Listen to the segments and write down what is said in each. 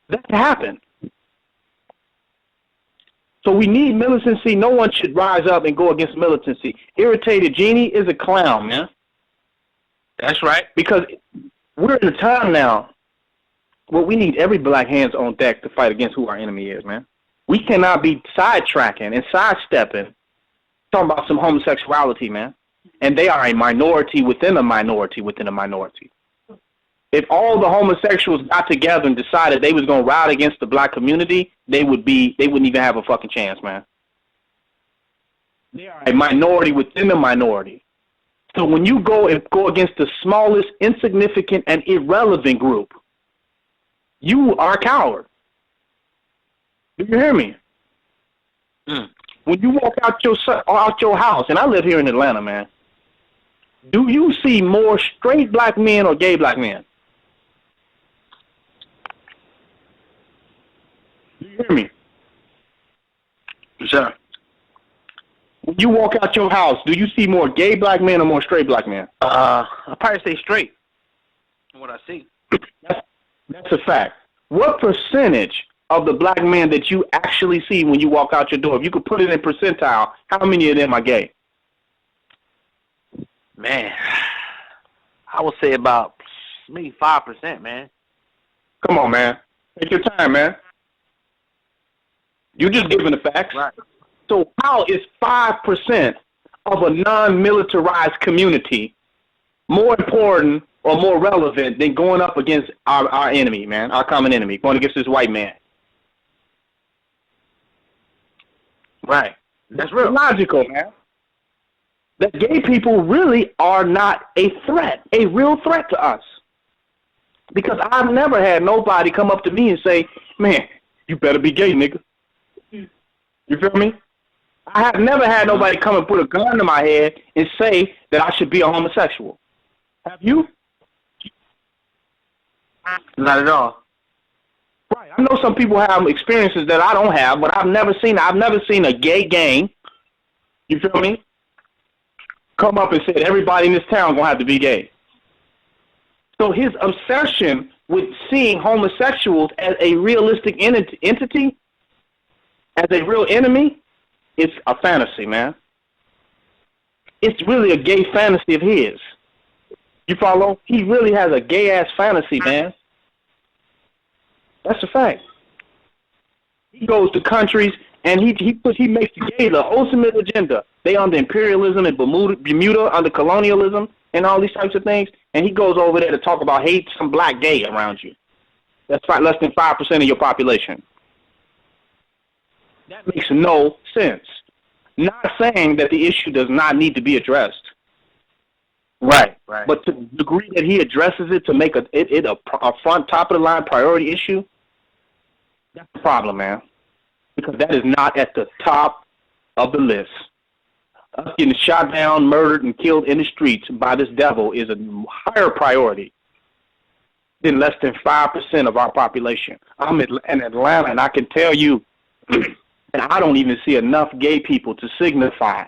That can happen. So we need militancy. No one should rise up and go against militancy. Irritated Genie is a clown, man. That's right. Because we're in a time now where we need every black hands on deck to fight against who our enemy is, man. We cannot be sidetracking and sidestepping, talking about some homosexuality, man. And they are a minority within a minority within a minority. If all the homosexuals got together and decided they was gonna ride against the black community, they wouldn't even have a fucking chance, man. They are a minority within a minority. So when you go against the smallest, insignificant, and irrelevant group, you are a coward. Do you hear me? When you walk out your house, and I live here in Atlanta, man, do you see more straight black men or gay black men? Do you hear me? Sure. When you walk out your house, do you see more gay black men or more straight black men? I'll probably say straight. From what I see. That's a fact. What percentage of the black men that you actually see when you walk out your door, if you could put it in percentile, how many of them are gay? Man, I would say about maybe 5%, man. Come on, man. Take your time, man. You just giving the facts. Right. So how is 5% of a non-militarized community more important or more relevant than going up against our enemy, man, our common enemy, going against this white man? Right. That's real. It's logical, man. That gay people really are not a threat, a real threat to us. Because I've never had nobody come up to me and say, man, you better be gay, nigga. You feel me? I have never had nobody come and put a gun to my head and say that I should be a homosexual. Have you? Not at all. Right. I know some people have experiences that I don't have, but I've never seen a gay gang, you feel me, come up and said everybody in this town gonna have to be gay. So his obsession with seeing homosexuals as a realistic entity, as a real enemy, is a fantasy, man. It's really a gay fantasy of his. You follow? He really has a gay-ass fantasy, man. That's a fact. He goes to countries and he makes the gay the ultimate agenda. They under imperialism and Bermuda under colonialism and all these types of things. And he goes over there to talk about hate some black gay around you. That's less than 5% of your population. That makes no sense. Not saying that the issue does not need to be addressed. Right, right. But to the degree that he addresses it to make it a front, top of the line priority issue, that's the problem, man. Because that is not at the top of the list. Us getting shot down, murdered, and killed in the streets by this devil is a higher priority than less than 5% of our population. I'm in Atlanta, and I can tell you, and I don't even see enough gay people to signify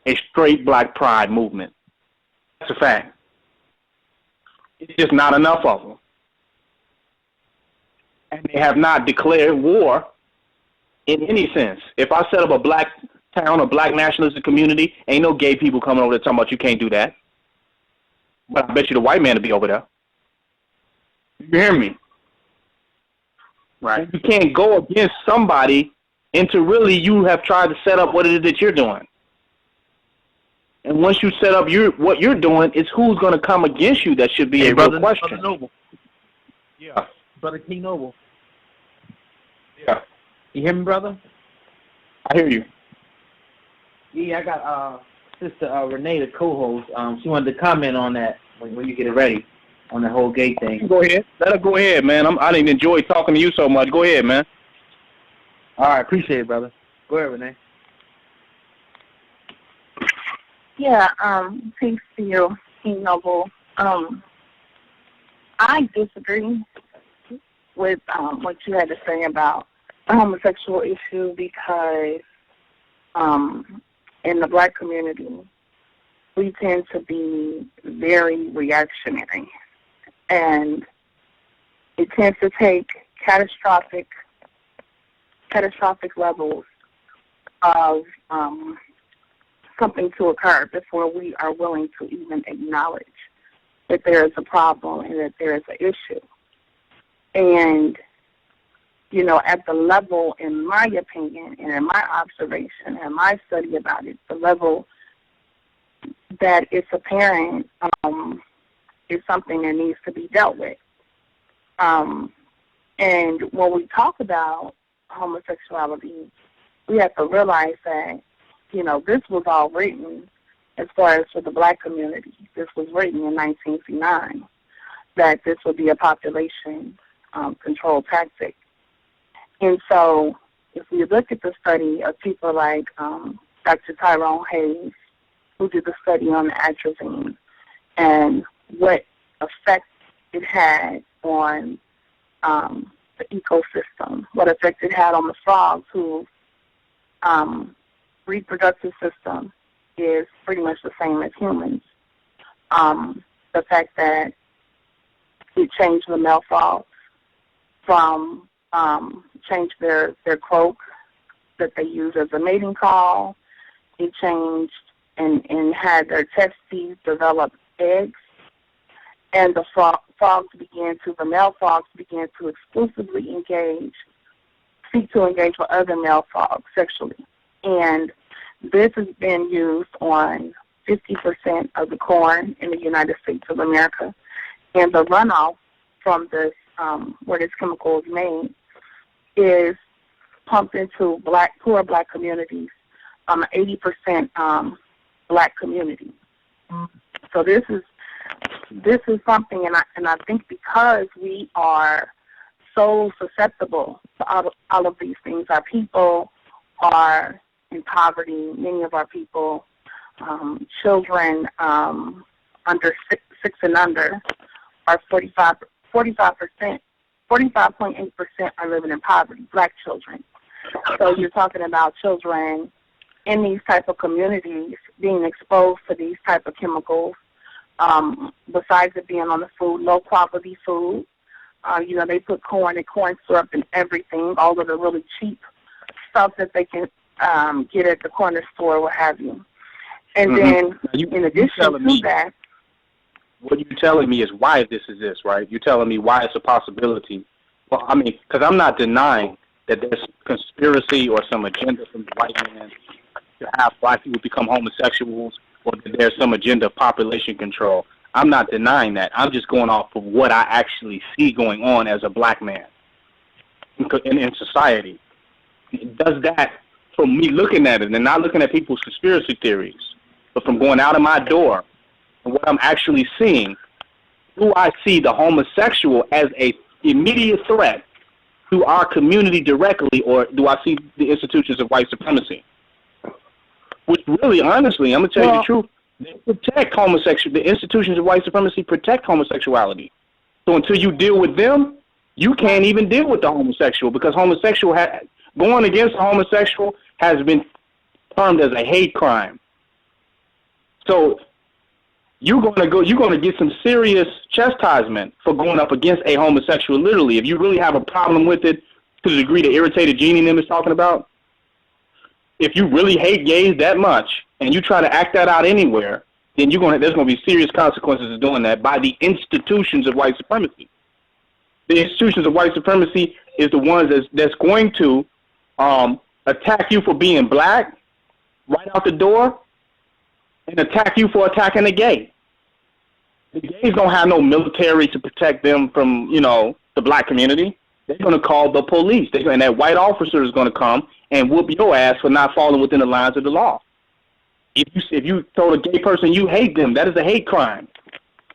a straight black pride movement. That's a fact. It's just not enough of them. And they have not declared war in any sense. If I set up a black town, a black nationalistic community, ain't no gay people coming over there talking about you can't do that. But I bet you the white man will be over there. You hear me? Right. You can't go against somebody until really you have tried to set up what it is that you're doing. And once you set up what you're doing, it's who's going to come against you that should be a real question. Brother Noble. Yeah. Brother King Noble. Yeah. You hear me, brother? I hear you. Yeah, I got Sister Renee, the co-host. She wanted to comment on that when you get it ready, on the whole gay thing. Go ahead. Let her go ahead, man. I didn't enjoy talking to you so much. Go ahead, man. All right, appreciate it, brother. Go ahead, Renee. Yeah, thanks to you, King Noble. I disagree with what you had to say about the homosexual issue because in the black community, we tend to be very reactionary. And it tends to take catastrophic levels of something to occur before we are willing to even acknowledge that there is a problem and that there is an issue. And, you know, at the level, in my opinion, and in my observation and my study about it, the level that it's apparent is something that needs to be dealt with. And when we talk about homosexuality, we have to realize that, you know, this was all written, as far as for the black community, this was written in 1959, that this would be a population control tactic. And so if we look at the study of people like Dr. Tyrone Hayes, who did the study on the atrazine and what effect it had on the ecosystem, what effect it had on the frogs whose reproductive system is pretty much the same as humans. The fact that it changed the male frogs from changed their croak that they use as a mating call. It changed and had their testes develop eggs, and the the male frogs began to exclusively seek to engage with other male frogs sexually. And this has been used on 50% of the corn in the United States of America. And the runoff from this, where this chemical is made, is pumped into poor black communities, 80% black community. So this is something, and I think because we are so susceptible to all of these things, our people are in poverty. Many of our people, children under six and under, are 45.8% are living in poverty, black children. So you're talking about children in these type of communities being exposed to these type of chemicals, besides it being on the food, low quality food. You know, they put corn and corn syrup and everything, all of the really cheap stuff that they can get at the corner store, what have you. And then, in addition to that, what you're telling me is why this is this, right? You're telling me why it's a possibility. Well, I mean, because I'm not denying that there's conspiracy or some agenda from the white man to have black people become homosexuals, or that there's some agenda of population control. I'm not denying that. I'm just going off of what I actually see going on as a black man in society. Does that, from me looking at it and not looking at people's conspiracy theories, but from going out of my door and what I'm actually seeing, do I see the homosexual as a immediate threat to our community directly, or do I see the institutions of white supremacy? Which really, honestly, I'm going to tell you the truth, they protect the institutions of white supremacy protect homosexuality. So until you deal with them, you can't even deal with the homosexual, because going against the homosexual has been termed as a hate crime. So you're going to get some serious chastisement for going up against a homosexual, literally. If you really have a problem with it, to the degree that Irritated Genie them is talking about, if you really hate gays that much and you try to act that out anywhere, then there's going to be serious consequences of doing that by the institutions of white supremacy. The institutions of white supremacy is the ones that's going to attack you for being black right out the door and attack you for attacking a gay. The gays don't have no military to protect them from, the black community. They're going to call the police. And that white officer is going to come and whoop your ass for not falling within the lines of the law. If you told a gay person you hate them, that is a hate crime.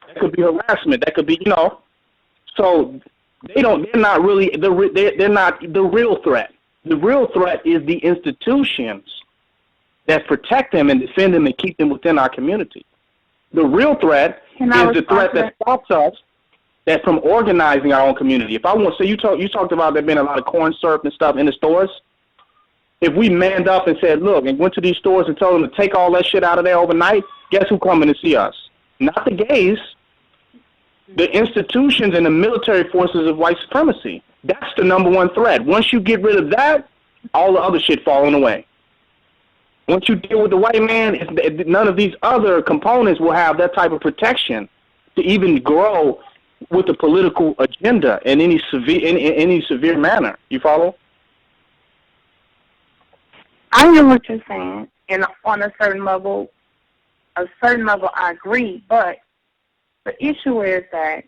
That could be harassment. That could be, So they're not the real threat. The real threat is the institutions that protect them and defend them and keep them within our community. The real threat is the threat that stops us from organizing our own community. If I want, so you talked about there being a lot of corn syrup and stuff in the stores. If we manned up and said, look, and went to these stores and told them to take all that shit out of there overnight, guess who's coming to see us? Not the gays, the institutions and the military forces of white supremacy. That's the number one threat. Once you get rid of that, all the other shit falling away. Once you deal with the white man, none of these other components will have that type of protection to even grow with a political agenda in any severe manner. You follow? I hear what you're saying, and on a certain level, I agree. But the issue is that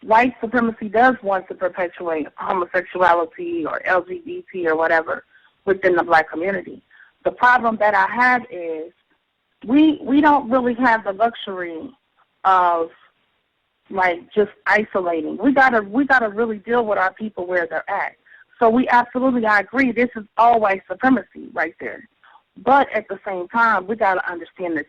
white supremacy does want to perpetuate homosexuality or LGBT or whatever within the black community. The problem that I have is we don't really have the luxury of like just isolating. We gotta really deal with our people where they're at. So I agree, this is all white supremacy right there. But at the same time, we gotta understand that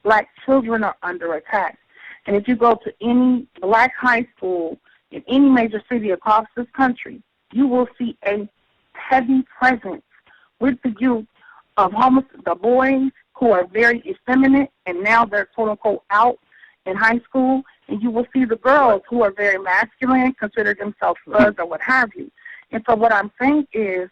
black children are under attack. And if you go to any black high school in any major city across this country, you will see a heavy presence with the youth of the boys who are very effeminate and now they're quote unquote out in high school, and you will see the girls who are very masculine, consider themselves slugs or what have you. And so what I'm saying is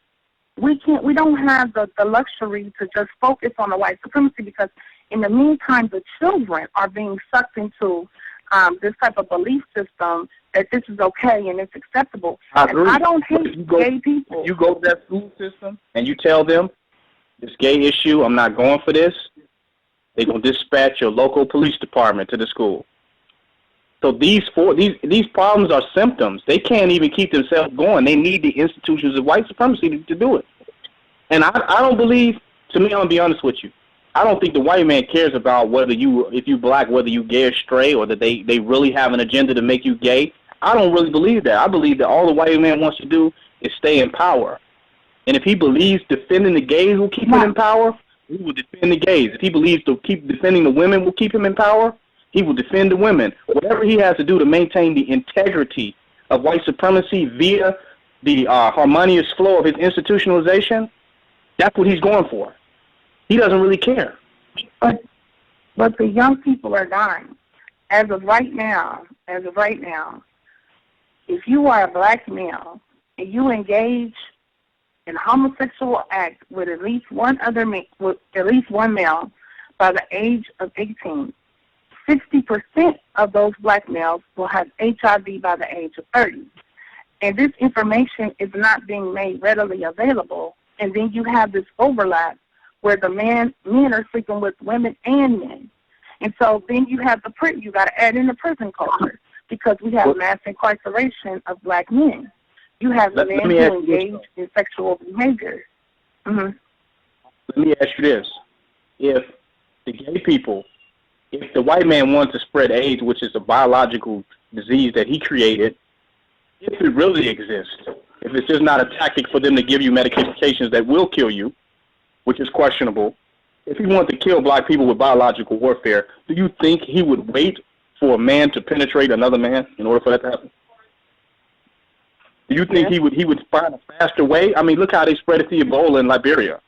we don't have the luxury to just focus on the white supremacy, because in the meantime the children are being sucked into this type of belief system that this is okay and it's acceptable. I agree. And I don't hate gay people. You go to that school system and you tell them, this gay issue, I'm not going for this, they're going to dispatch your local police department to the school. So these problems are symptoms. They can't even keep themselves going. They need the institutions of white supremacy to do it. And I don't believe, to me, I'm going to be honest with you, I don't think the white man cares about if you black, whether you gay or straight, or that they really have an agenda to make you gay. I don't really believe that. I believe that all the white man wants to do is stay in power. And if he believes defending the gays will keep him in power, he will defend the gays. If he believes to keep defending the women will keep him in power, he will defend the women. Whatever he has to do to maintain the integrity of white supremacy via the harmonious flow of his institutionalization, that's what he's going for. He doesn't really care. But the young people are dying. As of right now, if you are a black male and you engage in a homosexual act with at least one male by the age of 18, 60% of those black males will have HIV by the age of 30. And this information is not being made readily available. And then you have this overlap where the men are sleeping with women and men. And so then you have you got to add in the prison culture, because we have mass incarceration of black men. You have men who engage in sexual behavior. Mm-hmm. Let me ask you this. If the white man wants to spread AIDS, which is a biological disease that he created, if it really exists, if it's just not a tactic for them to give you medications that will kill you, which is questionable, if he wanted to kill black people with biological warfare, do you think he would wait for a man to penetrate another man in order for that to happen? Do you think he would find a faster way? I mean, look how they spread it to Ebola in Liberia.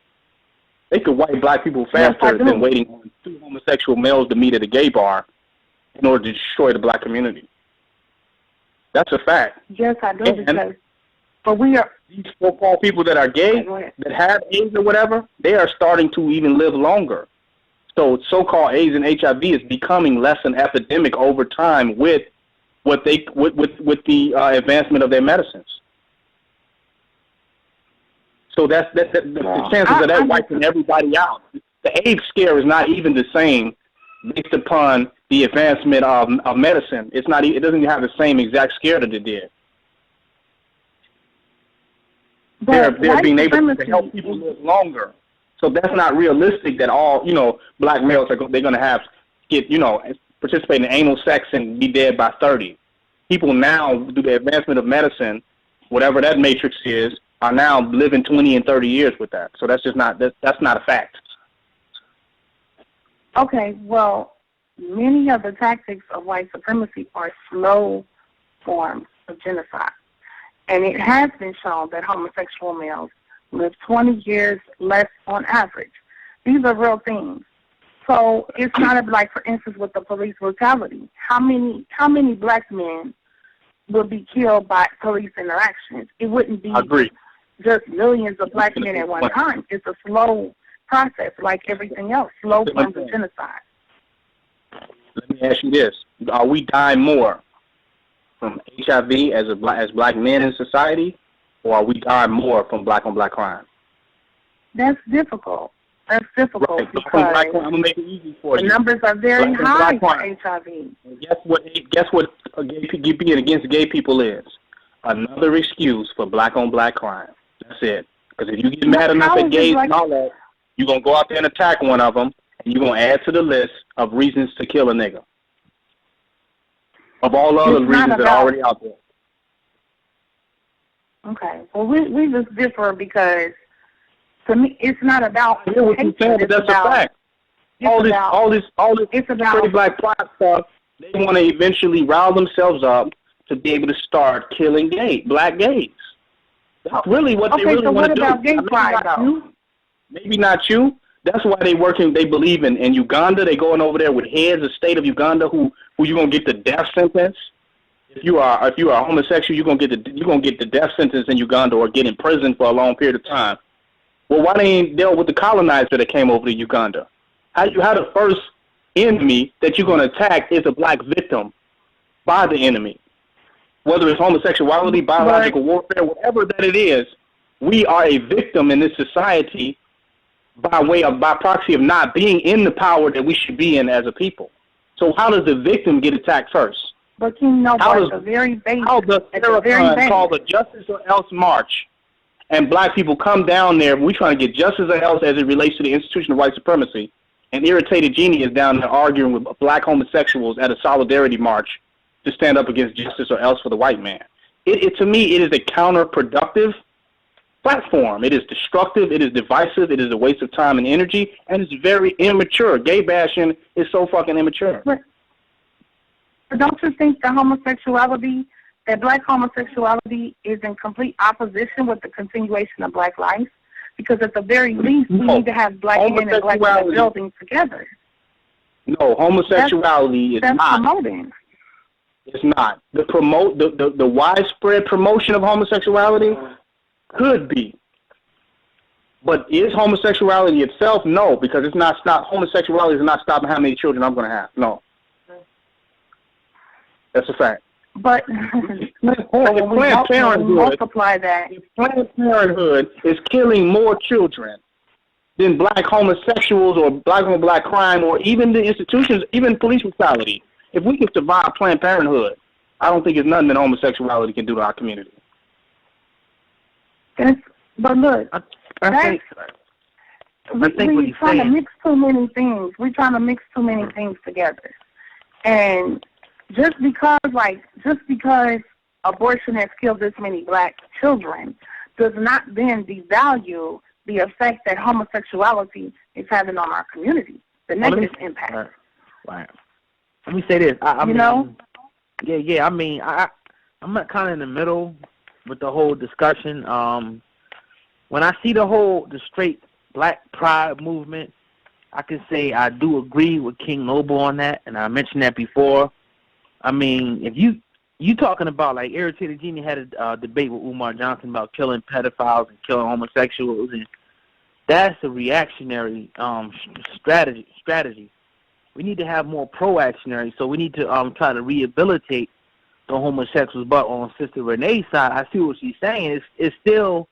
They could wipe black people faster than waiting on two homosexual males to meet at a gay bar in order to destroy the black community. That's a fact. Yes, I do. But we are these so-called people that are gay, that have AIDS or whatever, they are starting to even live longer. So so-called AIDS and HIV is becoming less an epidemic over time with the advancement of their medicines. So the chances of that wiping everybody out. The AIDS scare is not even the same based upon the advancement of medicine. It doesn't have the same exact scare that it did. They're being able to help people live longer. So that's not realistic that all, black males they're going to participate in anal sex and be dead by 30. People now, through the advancement of medicine, whatever that matrix is, are now living 20 and 30 years with that. So that's just not a fact. Okay, well, many of the tactics of white supremacy are slow forms of genocide. And it has been shown that homosexual males live 20 years less on average. These are real things. So it's not like, for instance, with the police brutality. How many black men would be killed by police interactions. It wouldn't be just millions of black men at one time. It's a slow process, like everything else, slow forms of genocide. Let me ask you this: are we dying more from HIV as black men in society, or are we dying more from black-on-black crime? That's difficult. That's difficult because I'm gonna make it easy for you. The numbers are very high for HIV. And guess what? Being against gay people is another excuse for black-on-black crime. That's it. Because if you get mad enough at gays and all that, you're gonna go out there and attack one of them, and you're gonna add to the list of reasons to kill a nigga. Of all the other reasons that are already out there. Okay. Well, we just differ because, to me, it's not about I hear what you're saying, but that's a fact. All this pretty black pride stuff, they want to eventually rile themselves up to be able to start killing black gays. That's really what they really want to do. Okay, so what about gay pride, though? Maybe not you. That's why they believe in Uganda. They going over there with heads of state of Uganda who you're gonna get the death sentence. If you are homosexual, you're gonna get the death sentence in Uganda or get in prison for a long period of time. Well, why they ain't dealt with the colonizer that came over to Uganda? How the first enemy that you're gonna attack is a black victim by the enemy? Whether it's homosexuality, biological warfare, whatever that it is, we are a victim in this society by proxy of not being in the power that we should be in as a people. So how does the victim get attacked first? But you know, at the very base, how does Farrakhan call the Justice or Else March, and black people come down there, we trying to get justice or else as it relates to the institution of white supremacy, and Irritated Genie is down there arguing with black homosexuals at a solidarity march to stand up against justice or else for the white man. To me, it is a counterproductive platform. It is destructive, it is divisive, it is a waste of time and energy, and it's very immature. Gay bashing is so fucking immature. But don't you think that black homosexuality is in complete opposition with the continuation of black life? Because at the very least, we need to have black men and black women building together. No, homosexuality is not. Promoting. It's not. The widespread promotion of homosexuality could be. But is homosexuality itself? No, because it's not homosexuality is not stopping how many children I'm going to have. No. That's a fact. But if Planned Parenthood is killing more children than black homosexuals or black crime or even the institutions, even police brutality, if we can survive Planned Parenthood, I don't think it's nothing that homosexuality can do to our community. But look, I think we're trying to mix too many things. We're trying to mix too many things together. And just because abortion has killed this many black children does not then devalue the effect that homosexuality is having on our community, the negative impact. Right. Let me say this. I mean, I mean, I'm kind of in the middle with the whole discussion. When I see the straight black pride movement, I can say I do agree with King Noble on that, and I mentioned that before. I mean, if you talking about, like, Irritated Genie had a debate with Umar Johnson about killing pedophiles and killing homosexuals, and that's a reactionary strategy. We need to have more pro-actionary, so we need to try to rehabilitate the homosexuals. But on Sister Renee's side, I see what she's saying. It's still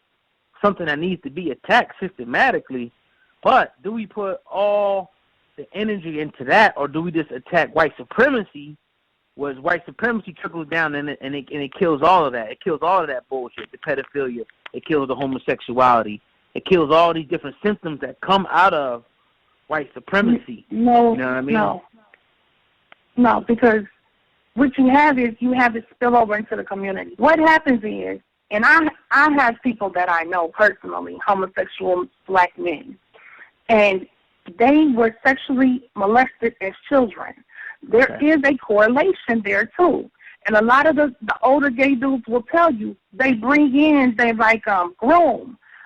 something that needs to be attacked systematically, but do we put all the energy into that, or do we just attack white supremacy? Was white supremacy trickles down and it kills all of that. It kills all of that bullshit, the pedophilia. It kills the homosexuality. It kills all these different symptoms that come out of white supremacy. No, you know what I mean? No, because what you have is it spill over into the community. What happens is, and I have people that I know personally, homosexual black men, and they were sexually molested as children. There is a correlation there, too. And a lot of the older gay dudes will tell you they groom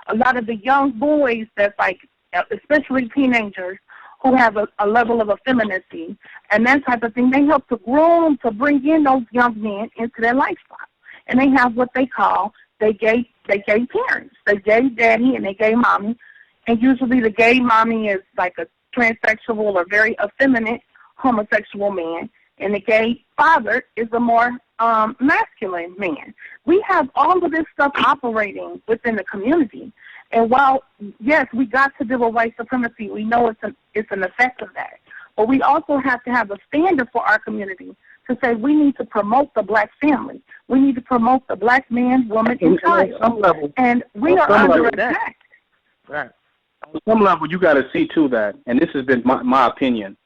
a lot of the young boys that's like, especially teenagers, who have a level of effeminacy and that type of thing. They help to groom, to bring in those young men into their lifestyle. And they have what they call they gay parents. They gay daddy and they gay mommy. And usually the gay mommy is like a transsexual or very effeminate homosexual man. And the gay father is a more masculine man. We have all of this stuff operating within the community. And while, yes, we got to deal with white supremacy, we know it's an effect of that. But we also have to have a standard for our community to say we need to promote the black family. We need to promote the black man, woman, and child. And we are under attack. Right. On some level, you got to see, too, that, and this has been my opinion,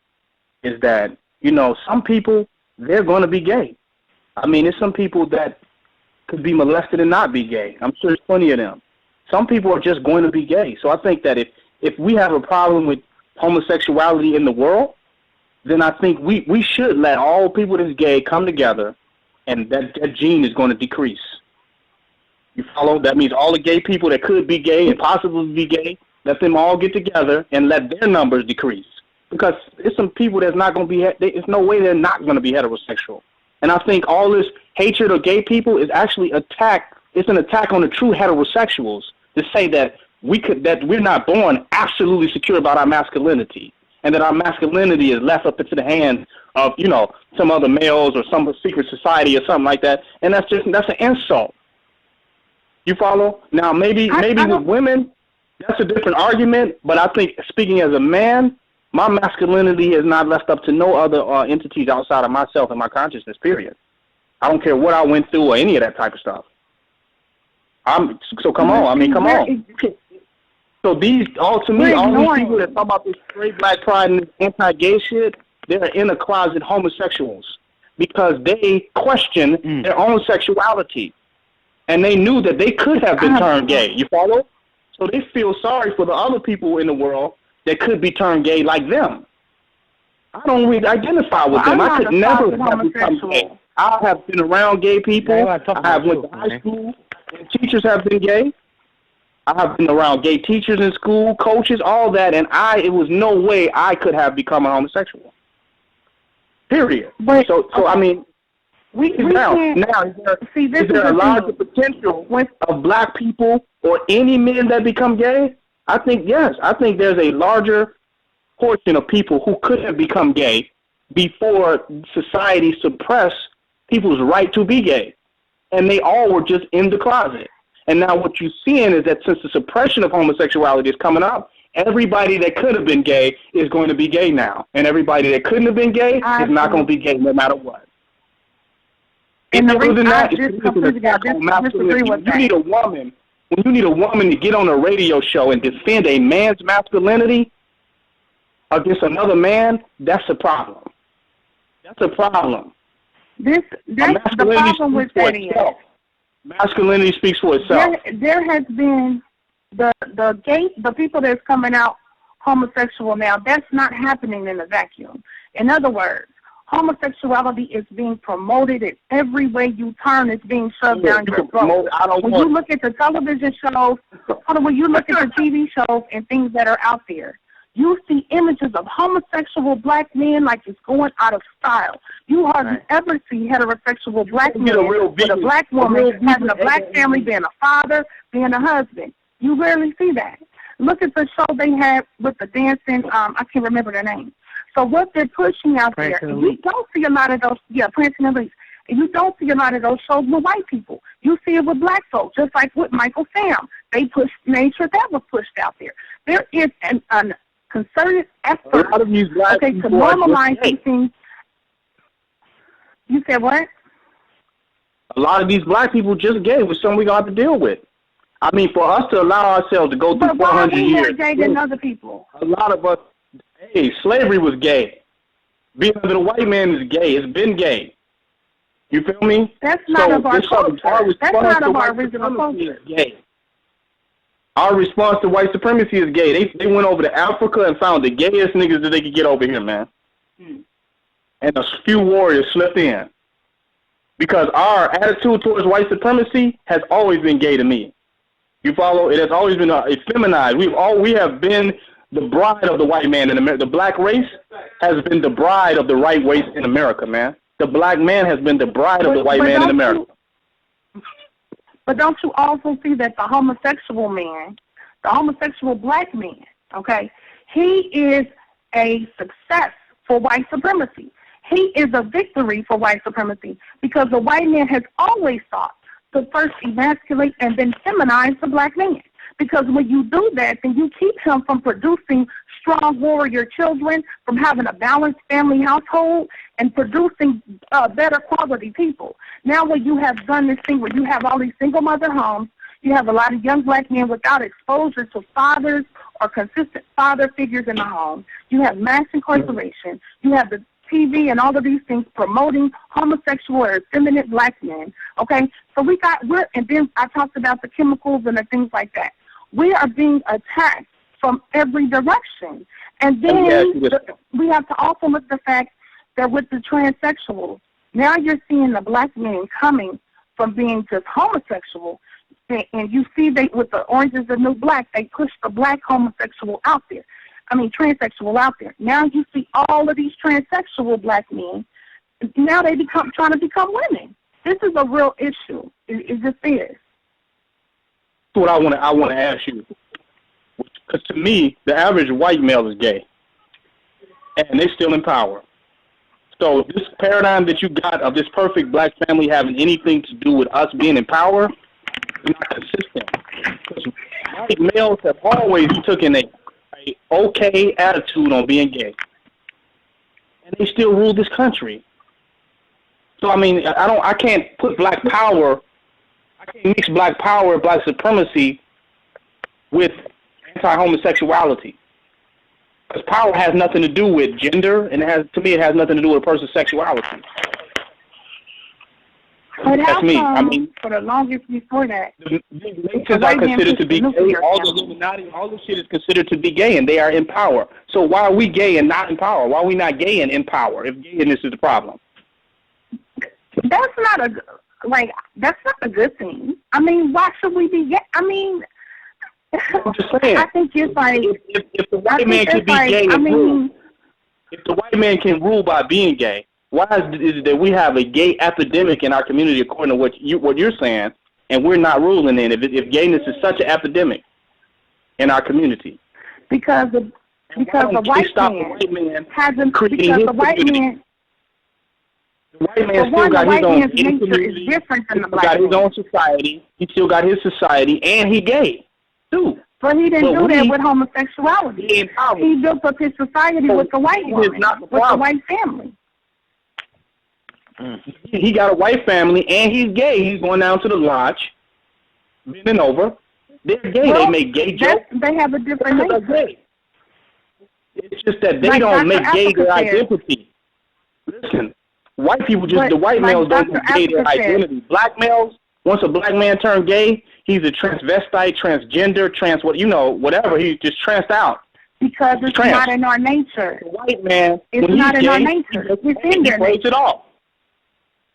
is that, you know, some people, they're going to be gay. I mean, there's some people that could be molested and not be gay. I'm sure there's plenty of them. Some people are just going to be gay. So I think that if we have a problem with homosexuality in the world, then I think we should let all people that's gay come together, and that gene is going to decrease. You follow? That means all the gay people that could be gay and possibly be gay, let them all get together and let their numbers decrease. Because there's some people that's not going to be, there's no way they're not going to be heterosexual. And I think all this hatred of gay people is actually it's an attack on the true heterosexuals to say that we're not born absolutely secure about our masculinity, and that our masculinity is left up into the hands of, you know, some other males or some secret society or something like that. And that's an insult. You follow? Now, maybe with women, that's a different argument, but I think speaking as a man, my masculinity is not left up to no other entities outside of myself and my consciousness, period. I don't care what I went through or any of that type of stuff. So come on. I mean, come on. So all these people that talk about this straight black pride and anti-gay shit, they're in the closet homosexuals because they question their own sexuality. And they knew that they could have been turned gay. You follow? So they feel sorry for the other people in the world that could be turned gay like them. I don't really identify with them. I could never have become gay. I have been around gay people. I have went to high school, and teachers have been gay. I have been around gay teachers in school, coaches, all that, and it was no way I could have become a homosexual. Period. But, so I mean, is there a larger potential of black people or any men that become gay? I think, yes. I think there's a larger portion of people who could have become gay before society suppressed people's right to be gay. And they all were just in the closet. And now what you're seeing is that since the suppression of homosexuality is coming up, everybody that could have been gay is going to be gay now. And everybody that couldn't have been gay is not going to be gay no matter what. And other than that, you need a woman. When you need a woman to get on a radio show and defend a man's masculinity against another man, that's a problem. That's a problem. That's the problem with that is masculinity speaks for itself. There has been the people that's coming out homosexual now. That's not happening in a vacuum. In other words, homosexuality is being promoted in every way you turn. It's being shoved down your throat. When you look at the television shows, when you look at the TV shows and things that are out there, you see images of homosexual black men like it's going out of style. You hardly ever see heterosexual black men with a black woman having a black family, being a father, being a husband. You rarely see that. Look at the show they had with the dancing, I can't remember their name. So what they're pushing out there, and you don't see a lot of those, Prancing Elise, and you don't see a lot of those shows with white people. You see it with black folks, just like with Michael Sam. They made sure that was pushed out there. There is an concerted effort to normalize these things. You said what? A lot of these black people just gay with something we got to deal with. I mean, for us to allow ourselves to go through 400 years. But why are we more gay than other people? A lot of us, slavery was gay. Being under the white man is gay. It's been gay. You feel me? That's not of our culture. That's not of our original culture. Gay. Our response to white supremacy is gay. They went over to Africa and found the gayest niggas that they could get over here, man. And a few warriors slipped in. Because our attitude towards white supremacy has always been gay to me. You follow? It has always been effeminized. We have been the bride of the white man in America. The black race has been the bride of the white race in America, man. The black man has been the bride of the white man in America. But don't you also see that the homosexual man, the homosexual black man, okay, he is a success for white supremacy. He is a victory for white supremacy because the white man has always sought to first emasculate and then feminize the black man. Because when you do that, then you keep him from producing strong warrior children, from having a balanced family household, and producing better quality people. Now when you have done this thing where you have all these single mother homes, you have a lot of young black men without exposure to fathers or consistent father figures in the home. You have mass incarceration. You have the TV and all of these things promoting homosexual or effeminate black men. Okay, so and then I talked about the chemicals and the things like that. We are being attacked from every direction. And then we have to also look at the fact that with the transsexuals, now you're seeing the black men coming from being just homosexual. And you see with the Orange is the New Black, they push the black homosexual out there. Transsexual out there. Now you see all of these transsexual black men, now they trying to become women. This is a real issue. It just is. That's what I want to ask you. Because to me, the average white male is gay. And they're still in power. So this paradigm that you got of this perfect black family having anything to do with us being in power is not consistent. Because white males have always taken a okay attitude on being gay. And they still rule this country. So I can't put black power, I can't mix black power, black supremacy with anti-homosexuality. Because power has nothing to do with gender, and to me it has nothing to do with a person's sexuality. That's me. For the longest before that, these nations are considered to be gay. All the Illuminati, all this shit is considered to be gay, and they are in power. So why are we gay and not in power? Why are we not gay and in power if gayness is the problem? That's not a good thing. Why should we be gay? I'm just saying. I think it's like if the white man can be gay and rule, if the white man can rule by being gay, why is it that we have a gay epidemic in our community, according to what you're saying, and we're not ruling in it? If gayness is such an epidemic in our community, because the white man hasn't. Because the white man. The white man still got his own community. Is different than the black man. He got his own society. He still got his society, and he gay too. But he didn't do that with homosexuality. He built up his society with the white woman, with the white family. He got a white family, and he's gay. He's going down to the lodge, bending over. They're gay. They make gay jokes. They have a different nature. It's just that they don't make gay their identity. Listen, white people the white males don't make gay their identity. Black males, once a black man turns gay, he's a transvestite, transgender, whatever. He's just tranced out. Because it's not in our nature. The white man, it's not in our nature. It's in their nature. It all.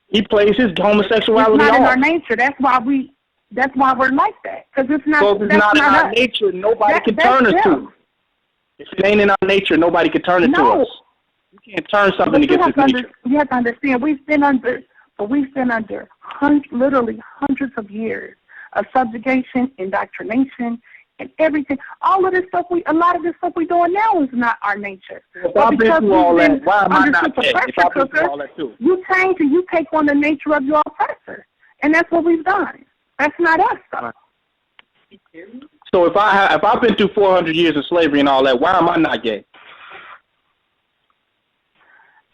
He plays his homosexuality off. It's not in our off. nature. That's why we're like that. Because it's not. So if it's not in our nature, nobody can turn us to. If it ain't in our nature, nobody can turn it to us. You can't turn something against its nature. You have to understand. We've been under literally hundreds of years of subjugation, indoctrination, and everything. All of this stuff a lot of this stuff we're doing now is not our nature. If I've been through all that, why am I not gay? If I've been through all that too. You change and you take on the nature of your oppressor. And that's what we've done. That's not us, though. So if I've been through 400 years of slavery and all that, why am I not gay?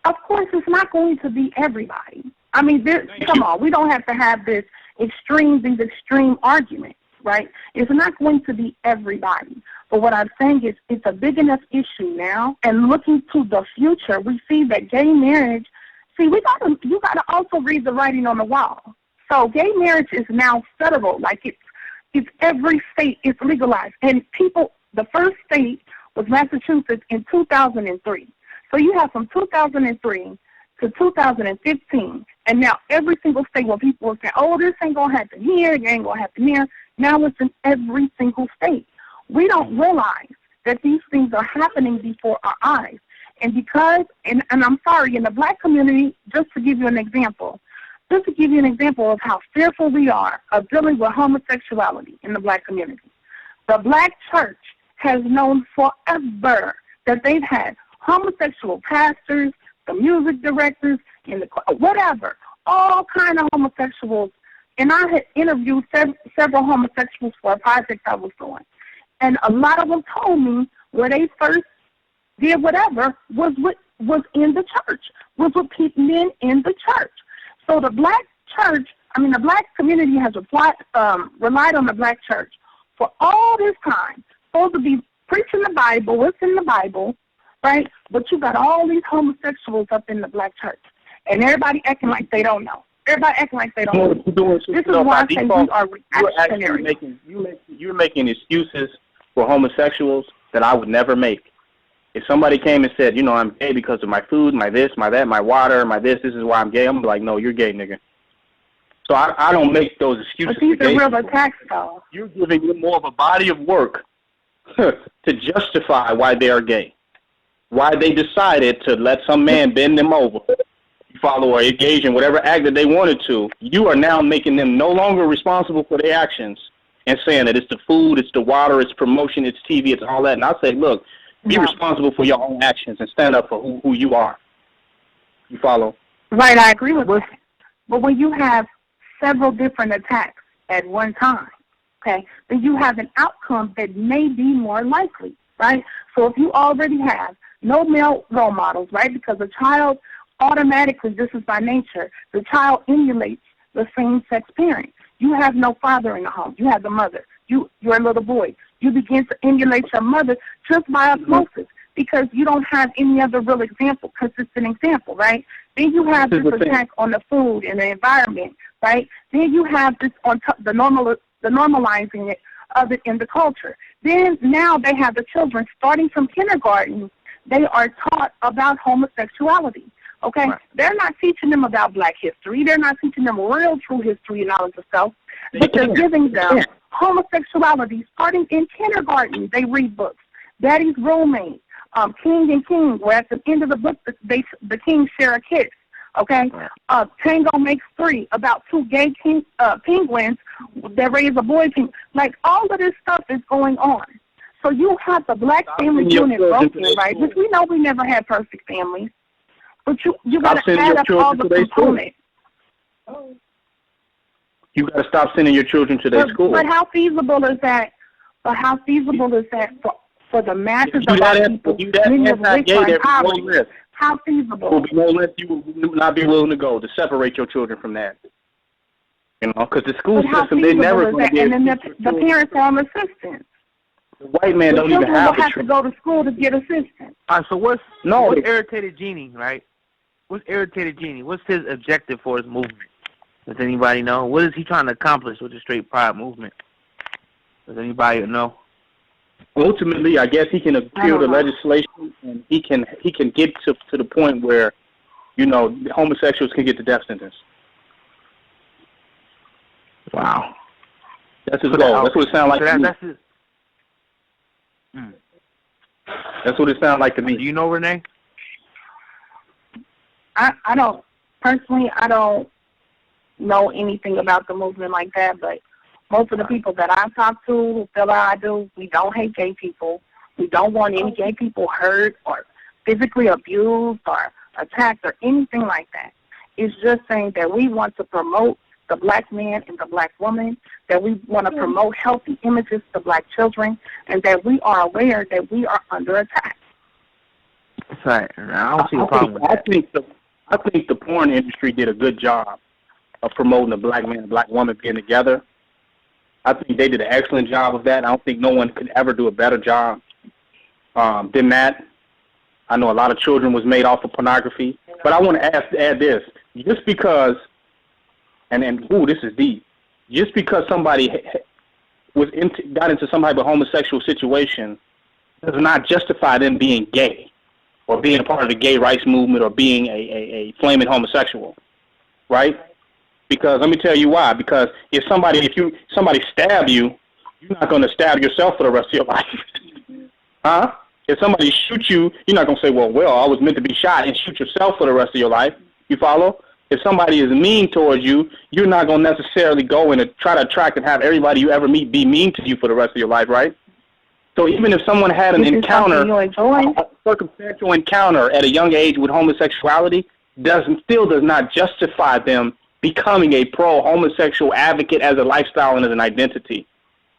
Of course, it's not going to be everybody. Come on, we don't have to have these extreme arguments, right? It's not going to be everybody. But what I'm saying is it's a big enough issue now, and looking to the future, we see that gay marriage, you got to also read the writing on the wall. So gay marriage is now federal, like it's every state is legalized. And the first state was Massachusetts in 2003. So you have from 2003 to 2015, and now every single state where people will say, oh, this ain't going to happen here, it ain't going to happen here. Now it's in every single state. We don't realize that these things are happening before our eyes. And because, and I'm sorry, in the black community, just to give you an example of how fearful we are of dealing with homosexuality in the black community. The black church has known forever that they've had homosexual pastors, the music directors, and whatever, all kind of homosexuals. And I had interviewed several homosexuals for a project I was doing. And a lot of them told me where they first did whatever was in the church, was with men in the church. So the black church, the black community has relied on the black church for all this time, supposed to be preaching the Bible, what's in the Bible, right? But you got all these homosexuals up in the black church, and everybody acting like they don't know. Everybody acting like they don't know. This is why I say we are reactionary. You're making excuses for homosexuals that I would never make. If somebody came and said, I'm gay because of my food, my this, my that, my water, my this is why I'm gay, I'm like, no, you're gay, nigga. So I don't make those excuses. But these are real attacks, though. You're giving them more of a body of work to justify why they are gay, why they decided to let some man bend them over, follow or engage in whatever act that they wanted to. You are now making them no longer responsible for their actions and saying that it's the food, it's the water, it's promotion, it's TV, it's all that. And I say, look, be responsible for your own actions and stand up for who you are. You follow? Right, I agree with that. But when you have several different attacks at one time, okay, then you have an outcome that may be more likely, right? So if you already have no male role models, right, because a child automatically, this is by nature, the child emulates the same-sex parent. You have no father in the home. You have the mother. You're a little boy. You begin to emulate your mother just by osmosis because you don't have any other real consistent example, right? Then you have this attack on the food and the environment, right? Then you have this on top, the normalizing of it in the culture. Then now they have the children starting from kindergarten. They are taught about homosexuality. Okay, right. They're not teaching them about black history. They're not teaching them real, true history and knowledge of self. But they're giving them homosexuality starting in kindergarten. They read books. Daddy's Roommate, King and King, where at the end of the book the kings share a kiss. Okay, Tango Makes Three, about two gay penguins that raise a boy penguin. Like all of this stuff is going on. So you have the black family unit broken, right? Which we know we never had perfect families. But you got to add up all the components. You got to stop sending your children to their school. But how feasible is that? For the masses of our people? Many of which are in poverty. How feasible? You will not be willing to go to separate your children from that. Because the school system, they never going to be. And then the parents are on assistance. The white man don't even have the have to go to school to get assistance. All right, so what's irritated Genie, right? What's irritated Genie? What's his objective for his movement? Does anybody know? What is he trying to accomplish with the Straight Pride movement? Does anybody know? Ultimately, I guess he can appeal to legislation, and he can get to the point where, homosexuals can get the death sentence. Wow, that's his goal. That's what it sounds like. That's what it sounds like to me. Do you know, Renee? I don't know anything about the movement like that, but most of the people that I talk to who feel like I do, we don't hate gay people. We don't want any gay people hurt or physically abused or attacked or anything like that. It's just saying that we want to promote the black man and the black woman, that we want to promote healthy images to black children, and that we are aware that we are under attack. That's right. I don't see a problem with that. I think the porn industry did a good job of promoting the black man and black woman being together. I think they did an excellent job of that. I don't think no one could ever do a better job than that. I know a lot of children was made off of pornography. But I want to add this. Just because, this is deep, just because somebody got into some type of homosexual situation does not justify them being gay or being a part of the gay rights movement or being a flaming homosexual, right? Because let me tell you why. Because if somebody stab you, you're not going to stab yourself for the rest of your life. Huh? If somebody shoots you, you're not going to say, well, I was meant to be shot, and shoot yourself for the rest of your life. You follow? If somebody is mean towards you, you're not going to necessarily go and try to attract and have everybody you ever meet be mean to you for the rest of your life, right? So even if someone had an encounter, a circumstantial encounter at a young age with homosexuality, still does not justify them becoming a pro-homosexual advocate as a lifestyle and as an identity.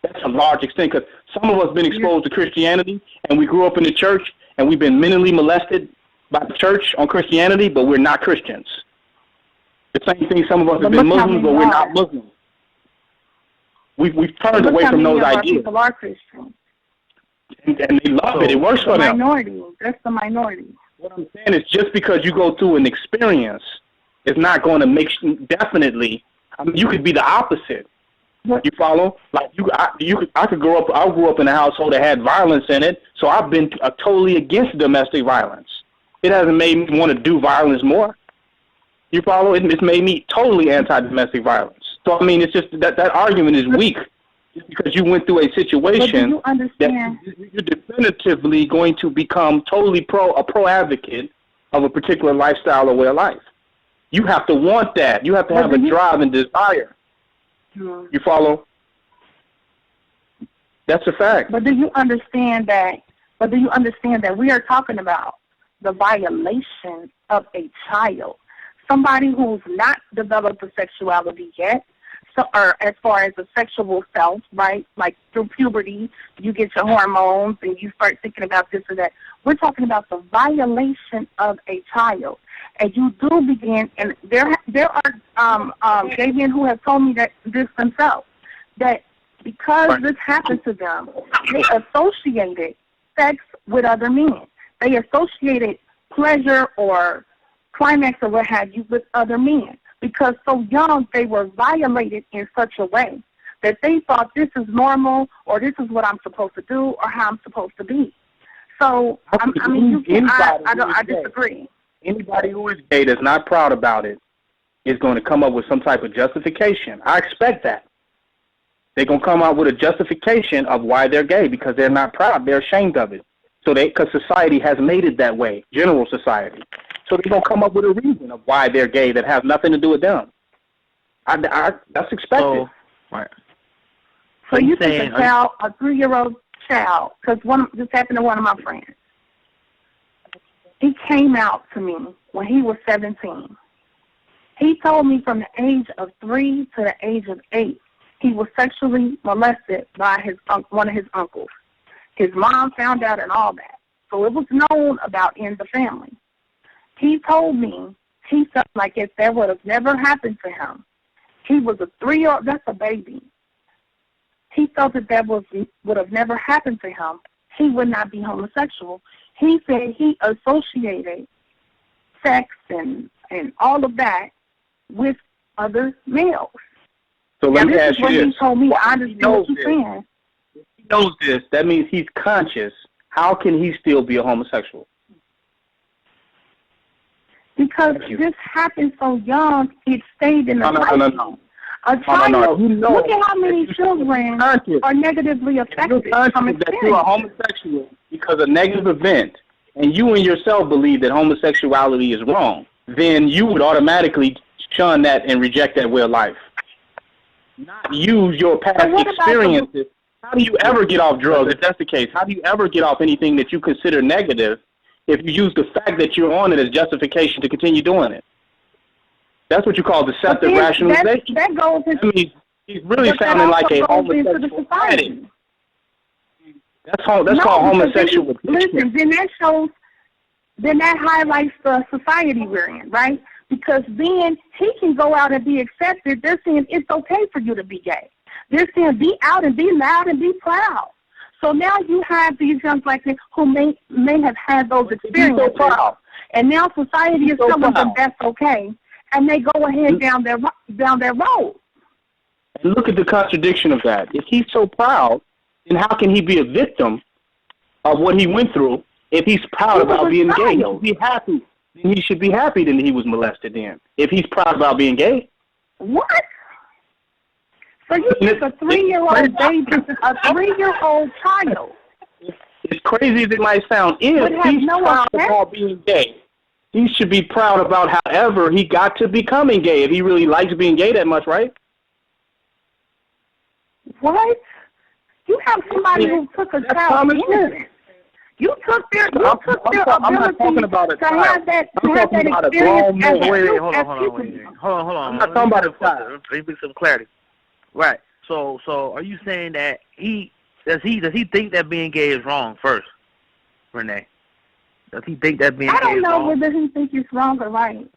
That's a large extent, because some of us have been exposed to Christianity, and we grew up in the church, and we've been mentally molested by the church on Christianity, but we're not Christians. The same thing, some of us have been Muslims, but we're not Muslims. We've turned away from those ideas. People are Christians. And they love it. It works for them. Minority. That's the minority. What I'm saying is, just because you go through an experience is not going to make definitely. I mean, you could be the opposite. What? You follow? Like I grew up in a household that had violence in it, so I've been totally against domestic violence. It hasn't made me want to do violence more. You follow? It's made me totally anti-domestic violence. So I mean, it's just that argument is weak. Just because you went through a situation that you're definitively going to become totally a pro advocate of a particular lifestyle or way of life. You have to want that. You have to have a drive and desire. You follow? That's a fact. But do you understand that? We are talking about the violation of a child, somebody who's not developed a sexuality yet. So, or as far as the sexual self, right? Like through puberty, you get your hormones and you start thinking about this or that. We're talking about the violation of a child. And you do begin, and there are gay men who have told me that this themselves, that because this happened to them, they associated sex with other men. They associated pleasure or climax or what have you with other men. Because so young, they were violated in such a way that they thought this is normal, or this is what I'm supposed to do, or how I'm supposed to be. So, I mean, you can. I disagree. Anybody who is gay that's not proud about it is going to come up with some type of justification. I expect that. They're going to come out with a justification of why they're gay because they're not proud. They're ashamed of it. So because society has made it that way, general society. So they're going to come up with a reason of why they're gay that has nothing to do with them. That's expected. So you think a 3-year-old child, because this happened to one of my friends. He came out to me when he was 17. He told me from the age of 3 to the age of 8, he was sexually molested by one of his uncles. His mom found out and all that. So it was known about in the family. He told me he felt like if that would have never happened to him, he was a 3-year-old, that's a baby. He felt that would have never happened to him, he would not be homosexual. He said he associated sex and all of that with other males. So let me ask you this. He told me, I understand what you're saying. If he knows this, that means he's conscious. How can he still be a homosexual? Because this happened so young, it stayed in the brain. No. A child, look at how many children are negatively affected from experience. That you're a homosexual because of a negative event, and you and yourself believe that homosexuality is wrong, then you would automatically shun that and reject that way of life. Not use your past experiences. How do you ever get off drugs if that's the case? How do you ever get off anything that you consider negative if you use the fact that you're on it as justification to continue doing it? That's what you call deceptive rationalization. That goes into, I mean, he's really sounding like a homosexual addict. That's called homosexual. Listen, then that highlights the society we're in, right? Because then he can go out and be accepted. They're saying it's okay for you to be gay. They're saying be out and be loud and be proud. So now you have these young black men who may have had those experiences, and now society is telling them that's okay, and they go ahead down their road. And look at the contradiction of that. If he's so proud, then how can he be a victim of what he went through? If he's proud about being gay, he should be happy. Then he should be happy that he was molested. Then, if he's proud about being gay, what? So you think a 3-year-old baby, a 3-year-old child? as crazy as it might sound, if he's proud about being gay, he should be proud about however he got to becoming gay, if he really likes being gay that much, right? What? You have somebody who took a child innocent. You took their ability I'm not talking about a to have that experience. Hold on. I'm not talking about a child. Let me get some clarity. Right. So are you saying that does he think that being gay is wrong first, Renee? Does he think that being gay is wrong? I don't know whether he thinks it's wrong or right.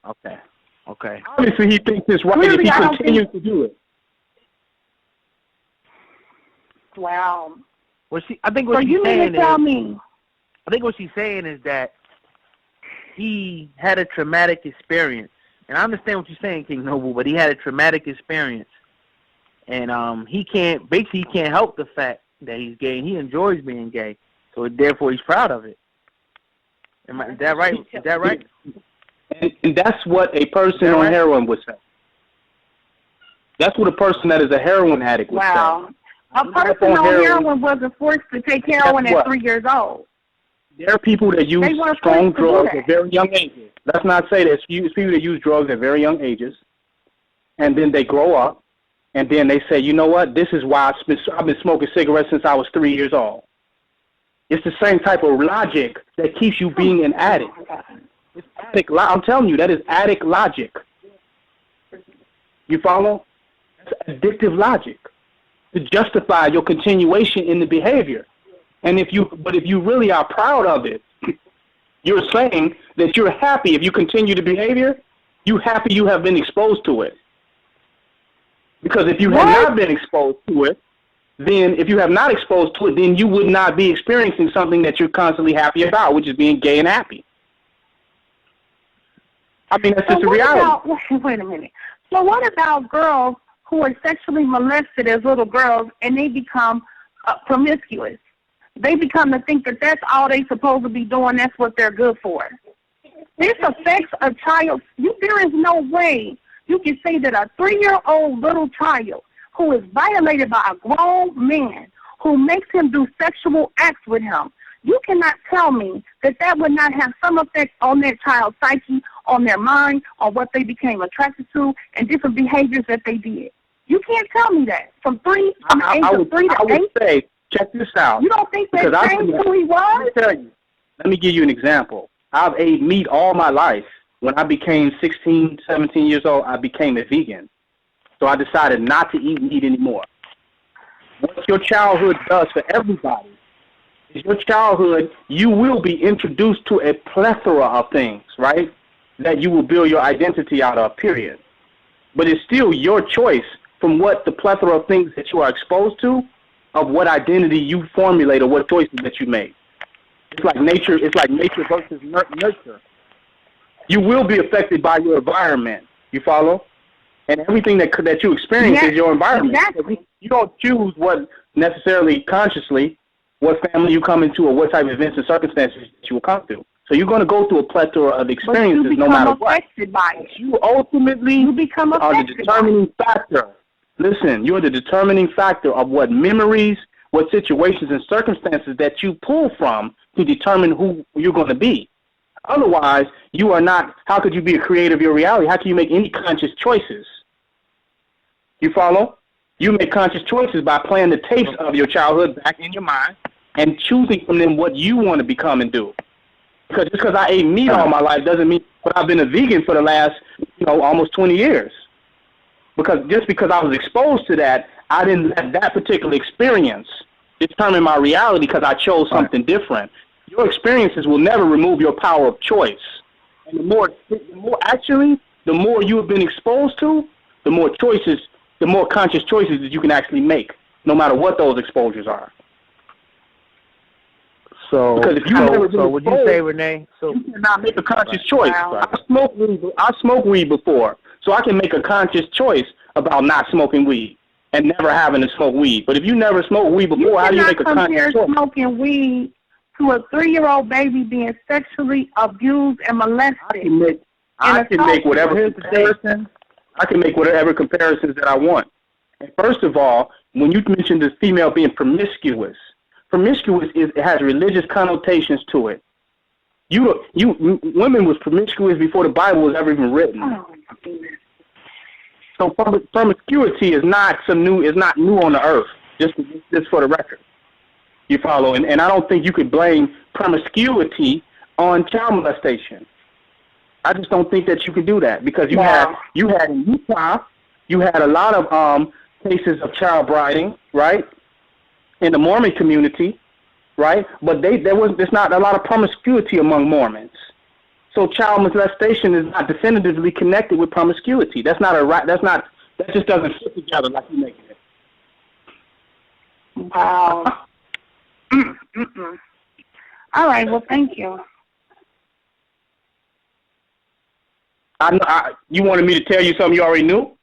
Okay. Obviously, he thinks it's right if he continues to do it. Wow. I think what she's saying is that he had a traumatic experience. And I understand what you're saying, King Noble, but he had a traumatic experience. And he can't help the fact that he's gay, and he enjoys being gay. So therefore he's proud of it. Is that right? And that's what a person on heroin would say. That's what a person that is a heroin addict would say. A person on heroin wasn't forced to take heroin at 3 years old. There are people that use strong drugs at very young ages. Let's not say that. It's people that use drugs at very young ages, and then they grow up, and then they say, you know what, this is why I've been smoking cigarettes since I was 3 years old. It's the same type of logic that keeps you being an addict. It's addict. I'm telling you, that is addict logic. You follow? That's addictive logic to justify your continuation in the behavior. And if you really are proud of it, you're saying that you're happy if you continue the behavior, you're happy you have been exposed to it. Because if you have not been exposed to it, then if you have not exposed to it, then you would not be experiencing something that you're constantly happy about, which is being gay and happy. I mean, that's just the reality. Wait a minute. So what about girls who are sexually molested as little girls and they become promiscuous? They become to think that that's all they're supposed to be doing, that's what they're good for. This affects a child. There is no way you can say that a 3-year-old little child who is violated by a grown man who makes him do sexual acts with him, you cannot tell me that that would not have some effect on that child's psyche, on their mind, on what they became attracted to, and different behaviors that they did. You can't tell me that. From the age of 3 to 8? I would say, check this out. You don't think that changed who he was? Let me give you an example. I've ate meat all my life. When I became 16, 17 years old, I became a vegan. So I decided not to eat meat anymore. What your childhood does for everybody is your childhood, you will be introduced to a plethora of things, right, that you will build your identity out of, period. But it's still your choice from what the plethora of things that you are exposed to, of what identity you formulate or what choices that you make. It's like nature versus nurture. You will be affected by your environment. You follow? And everything that you experience is your environment. Exactly. You don't choose what necessarily consciously, what family you come into or what type of events and circumstances that you will come to. So you're going to go through a plethora of experiences no matter what. By it. You ultimately are the determining factor. Listen, you're the determining factor of what memories, what situations and circumstances that you pull from to determine who you're going to be. Otherwise, you are not, how could you be a creator of your reality? How can you make any conscious choices? You follow? You make conscious choices by playing the tapes of your childhood back in your mind and choosing from them what you want to become and do. Because just because I ate meat all my life doesn't mean that I've been a vegan for the last, almost 20 years. Because just because I was exposed to that, I didn't let that particular experience determine my reality because I chose something different. Your experiences will never remove your power of choice. And the more you have been exposed to, the more conscious choices that you can actually make, no matter what those exposures are. So, because if you would you say, Renee? You cannot make a conscious choice. Wow. I smoked weed before, so I can make a conscious choice about not smoking weed and never having to smoke weed. But if you never smoked weed before, how do you make a conscious choice? You cannot compare smoking weed to a 3-year-old baby being sexually abused and molested. I can make whatever comparison. I can make whatever comparisons that I want. And first of all, when you mentioned this female being promiscuous, promiscuous it has religious connotations to it. Women was promiscuous before the Bible was ever even written. Oh, my goodness. So promiscuity is not new on the earth. Just for the record, you follow, and I don't think you could blame promiscuity on child molestation. I just don't think that you could do that because you had in Utah, you had a lot of cases of child briding, right, in the Mormon community, right, but there's not a lot of promiscuity among Mormons. So child molestation is not definitively connected with promiscuity. That just doesn't fit together like you make it. Wow. All right. Well, thank you. You wanted me to tell you something you already knew?